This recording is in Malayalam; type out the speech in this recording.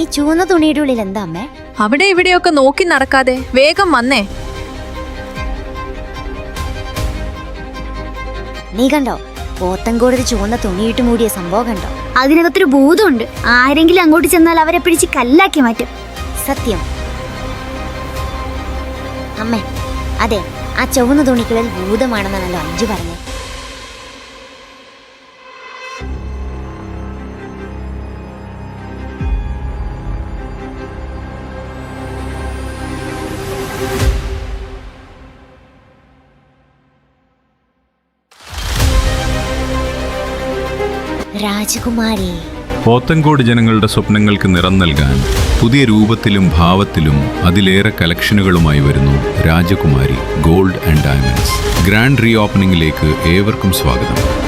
ഈ ചുവന്ന തുണിയുടെ ഉള്ളിൽ എന്താ അമ്മേ? അവിടെ ഇവിടെയൊക്കെ നോക്കി നടക്കാതെ വേഗം വന്നേ. നീ കണ്ടോ പോത്തൻകോട് ഒരു ചുവന്ന തുണിയിട്ട് മൂടിയ സംഭവം കണ്ടോ? അതിനകത്തൊരു ഭൂതമുണ്ട്. ആരെങ്കിലും അങ്ങോട്ട് ചെന്നാൽ അവരെ പിടിച്ച് കല്ലാക്കി മാറ്റും. സത്യം അമ്മേ, അതെ, ആ ചുവന്ന തുണിക്കുള്ളിൽ ഭൂതമാണെന്നാണല്ലോ അഞ്ജു പറഞ്ഞത്. രാജകുമാരി. പോത്തൻകോട് ജനങ്ങളുടെ സ്വപ്നങ്ങൾക്ക് നിറം നൽകാൻ പുതിയ രൂപത്തിലും ഭാവത്തിലും അതിലേറെ കളക്ഷനുകളുമായി വരുന്നു Rajakumari gold and diamonds. Grand re ഓപ്പണിംഗിലേക്ക് ഏവർക്കും സ്വാഗതം.